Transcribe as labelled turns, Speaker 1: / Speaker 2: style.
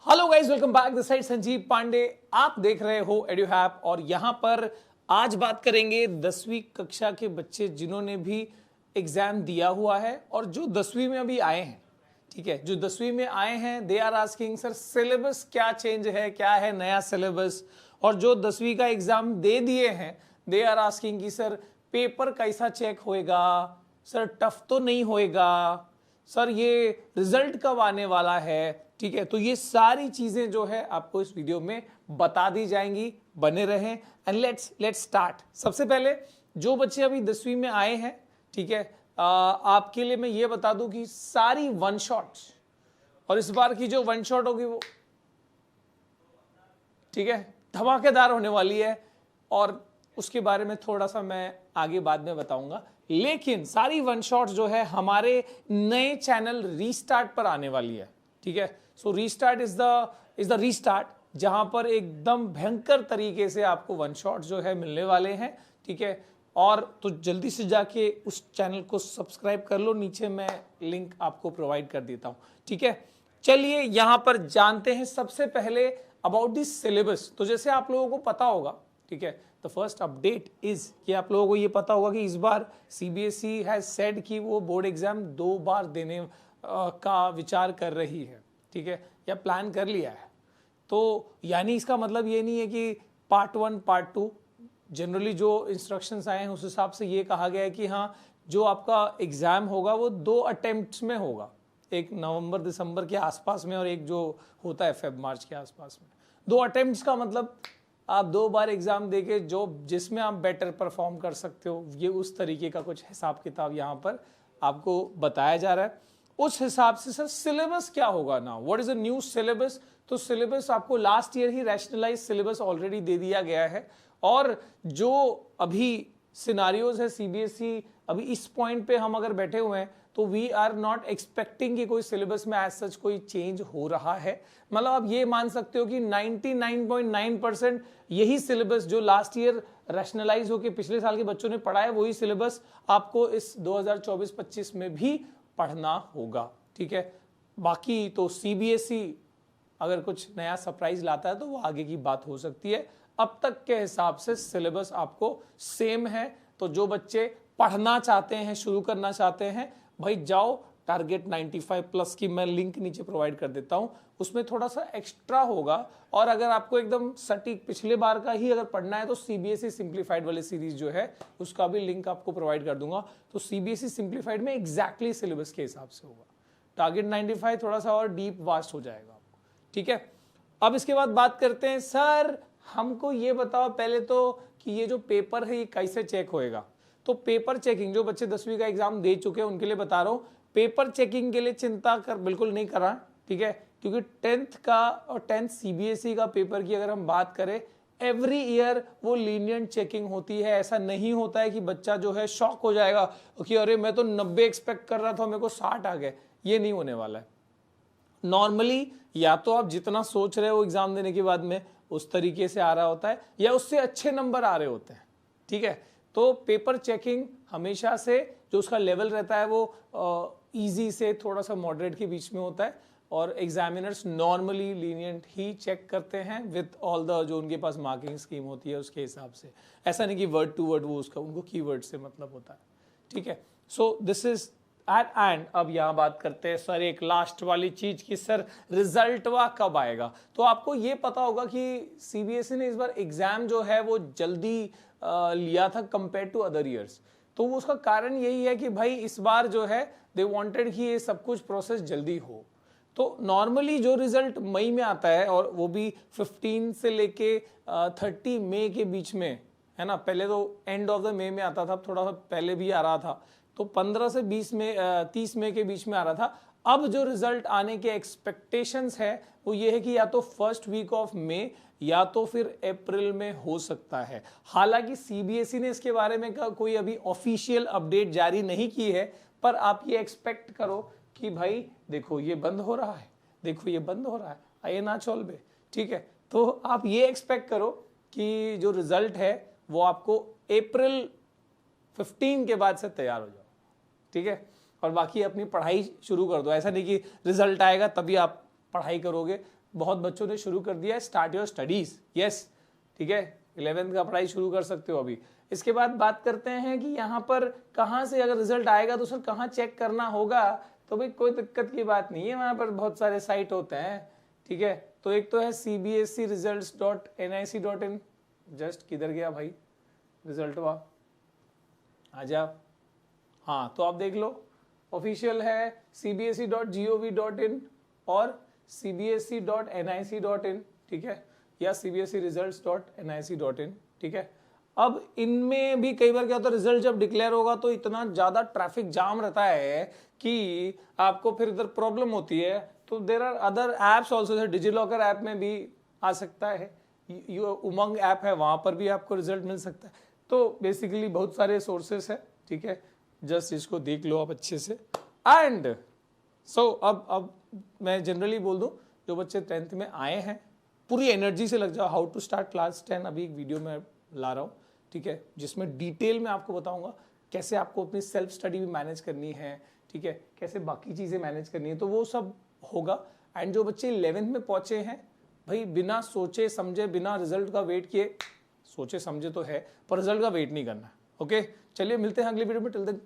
Speaker 1: Hello guys, welcome back. This side Sanjeev Pandey. आप देख रहे हो एडुहैप और यहां पर आज बात करेंगे 10वीं कक्षा के बच्चे जिन्होंने भी एग्जाम दिया हुआ है और जो 10वीं में अभी आए हैं। ठीक है, जो 10वीं में आए हैं they are asking sir syllabus क्या चेंज है, क्या है नया सिलेबस। और जो 10वीं का एग्जाम दे दिए हैं दे आर आस्किंग कि सर पेपर कैसा चेक होएगा, सर टफ तो नहीं होएगा, सर ये रिजल्ट कब आने वाला है। ठीक है, तो ये सारी चीजें जो है आपको इस वीडियो में बता दी जाएंगी। बने रहें एंड लेट्स स्टार्ट। सबसे पहले जो बच्चे अभी 10वीं में आए हैं, ठीक है, आपके लिए मैं ये बता दूं कि सारी वन शॉट्स, और इस बार की जो वन शॉट होगी वो ठीक है धमाकेदार होने वाली है, और उसके बारे में थोड़ा सा मैं आगे बाद में बताऊंगा। लेकिन सारी वन शॉट्स जो है हमारे नए चैनल रीस्टार्ट पर आने वाली है। ठीक है, सो रीस्टार्ट इज द रीस्टार्ट, जहां पर एकदम भयंकर तरीके से आपको वन शॉट जो है मिलने वाले हैं। ठीक है, और तो जल्दी से जाके उस चैनल को सब्सक्राइब कर लो, नीचे मैं लिंक आपको प्रोवाइड कर देता हूं। ठीक है, चलिए यहां पर जानते हैं सबसे पहले अबाउट दिस सिलेबस। तो जैसे आप लोगों को पता होगा, ठीक है, द फर्स्ट अपडेट इज कि आप लोगों को ये पता होगा कि इस बार सीबीएसई हैज सेड कि वो बोर्ड एग्जाम 2 बार देने का विचार कर रही है। ठीक है, या प्लान कर लिया है। तो यानी इसका मतलब ये नहीं है कि पार्ट 1 पार्ट 2, जनरली जो इंस्ट्रक्शंस आए हैं उस हिसाब से ये कहा गया है कि हाँ जो आपका एग्जाम होगा वो 2 अटेम्प्ट्स में होगा, एक नवंबर दिसंबर के आसपास में और एक जो होता है फेब मार्च के आसपास में। 2 अटेम्प्ट्स का मतलब आप 2 बार एग्जाम देके जो जिसमें आप बेटर परफॉर्म कर सकते हो, ये उस तरीके का कुछ हिसाब किताब यहाँ पर आपको बताया जा रहा है। उस हिसाब से सर सिलेबस क्या होगा ना, what is a new syllabus. तो सिलेबस आपको लास्ट ईयर ही रैशनलाइज सिलेबस ऑलरेडी दे दिया गया है, और जो अभी सिनारियोज है सीबीएसई, अभी इस पॉइंट पे हम अगर बैठे हुए हैं तो वी आर नॉट एक्सपेक्टिंग कि कोई सिलेबस में एज सच कोई चेंज हो रहा है। मतलब आप ये मान सकते हो कि 99.9% यही सिलेबस जो लास्ट ईयर रैशनलाइज होकर पिछले साल के बच्चों ने पढ़ा है वही सिलेबस आपको इस 2024-25 में भी पढ़ना होगा। ठीक है, बाकी तो सीबीएसई अगर कुछ नया सरप्राइज लाता है तो वो आगे की बात हो सकती है। अब तक के हिसाब से सिलेबस आपको सेम है। तो जो बच्चे पढ़ना चाहते हैं, शुरू करना चाहते हैं, भाई जाओ। टारगेट 95 प्लस की मैं लिंक नीचे प्रोवाइड कर देता हूं, उसमें थोड़ा सा एक्स्ट्रा होगा। और अगर आपको एकदम सटीक पिछले बार का ही अगर पढ़ना है तो सीबीएसई सिंप्लीफाइड वाली सीरीज जो है उसका भी लिंक आपको प्रोवाइड कर दूंगा। तो सीबीएसई सिंप्लीफाइड में एग्जैक्टली सिलेबस के हिसाब से होगा। टारगेट 95 थोड़ा सा और डीप वास्ट हो जाएगा आपको। ठीक है, अब इसके बाद बात करते हैं सर हमको ये बताओ पहले तो कि ये जो पेपर है ये कैसे चेक होएगा। तो पेपर चेकिंग, जो बच्चे 10वीं का एग्जाम दे चुके हैं उनके लिए बता रहा हूं, पेपर चेकिंग के लिए चिंता कर बिल्कुल नहीं करा। ठीक है, क्योंकि 10th का और 10th सीबीएसई का पेपर की अगर हम बात करें, एवरी ईयर वो लीनियंट चेकिंग होती है। ऐसा नहीं होता है कि बच्चा जो है शॉक हो जाएगा कि अरे मैं तो 90 एक्सपेक्ट कर रहा था, मेरे को 60 आ गए। ये नहीं होने वाला है। नॉर्मली या तो आप जितना सोच रहे हो एग्जाम देने के बाद में उस तरीके से आ रहा होता है, या उससे अच्छे नंबर आ रहे होते हैं। ठीक है, तो पेपर चेकिंग हमेशा से जो उसका लेवल रहता है वो इजी से थोड़ा सा मॉडरेट के बीच में होता है, और एग्जामिनर्स नॉर्मली लीनियंट ही चेक करते हैं विद ऑल द जो उनके पास मार्किंग स्कीम होती है उसके हिसाब से। ऐसा नहीं कि वर्ड टू वर्ड वो उसका उनको कीवर्ड से मतलब होता है। ठीक है, so this is at end. अब यहां बात करते हैं सर एक लास्ट वाली चीज की, सर रिजल्ट वा कब आएगा। तो आपको ये पता होगा कि सीबीएसई ने इस बार एग्जाम जो है वो जल्दी लिया था कंपेयर टू अदर ईयर्स। तो उसका कारण यही है कि भाई इस बार जो है दे वांटेड कि ये सब कुछ प्रोसेस जल्दी हो। तो नॉर्मली जो रिजल्ट मई में आता है, और वो भी 15 से लेके 30 मई के बीच में, है ना। पहले तो एंड ऑफ द मई में आता था, थोड़ा सा पहले भी आ रहा था, तो 15 से 30 मई के बीच में आ रहा था। अब जो रिजल्ट आने के एक्सपेक्टेशंस है वो ये है कि या तो फर्स्ट वीक ऑफ मई या तो फिर अप्रैल में हो सकता है। हालांकि सीबीएसई ने इसके बारे में कोई अभी ऑफिशियल अपडेट जारी नहीं की है, पर आप ये एक्सपेक्ट करो कि भाई देखो ये बंद हो रहा है, देखो ये बंद हो रहा है, आइए ना चल बे। ठीक है, तो आप ये एक्सपेक्ट करो कि जो रिजल्ट है वो आपको अप्रैल 15 के बाद से तैयार हो जाओ। ठीक है, और बाकी अपनी पढ़ाई शुरू कर दो। ऐसा नहीं कि रिजल्ट आएगा तभी आप पढ़ाई करोगे, बहुत बच्चों ने शुरू कर दिया है स्टार्ट योर स्टडीज, यस, ठीक है, 11th का पढ़ाई शुरू कर सकते हो अभी। इसके बाद बात करते हैं कि यहाँ पर कहाँ से अगर रिजल्ट आएगा तो सर कहाँ चेक करना होगा, तो भाई कोई दिक्कत की बात नहीं है, वहां पर बहुत सारे साइट होते हैं, ठीक है। तो एक तो है cbscresults.nic.in, जस्ट किधर गया भाई रिजल्ट हुआ, आ जाओ, हाँ तो आप देख लो, ऑफिशियल है cbse.gov.in और cbse.nic.in, ठीक है, या cbseresults.nic.in, ठीक है। अब इनमें भी कई बार क्या होता है, रिजल्ट जब डिक्लेयर होगा तो इतना ज्यादा ट्रैफिक जाम रहता है कि आपको फिर इधर प्रॉब्लम होती है। तो there are other apps also, जैसे डिजिलॉकर ऐप में भी आ सकता है, उमंग ऐप है, वहां पर भी आपको रिजल्ट मिल सकता है। तो बेसिकली बहुत सारे सोर्सेस है, ठीक है, जस्ट इसको देख लो आप अच्छे से। एंड सो अब मैं जनरली बोल दूं, जो बच्चे 10th में आए हैं पूरी एनर्जी से लग जाओ, हाउ टू स्टार्ट क्लास 10 अभी एक वीडियो में ला रहा हूं, ठीक है, जिसमें डिटेल में आपको बताऊंगा कैसे आपको अपनी सेल्फ स्टडी भी मैनेज करनी है, ठीक है, कैसे बाकी चीजें मैनेज करनी है, तो वो सब होगा। एंड जो बच्चे 11th में पहुंचे हैं भाई, बिना सोचे समझे, बिना रिजल्ट का वेट किए, सोचे समझे तो है पर रिजल्ट का वेट नहीं करना, ओके। चलिए मिलते हैं अगली वीडियो में, टिल देन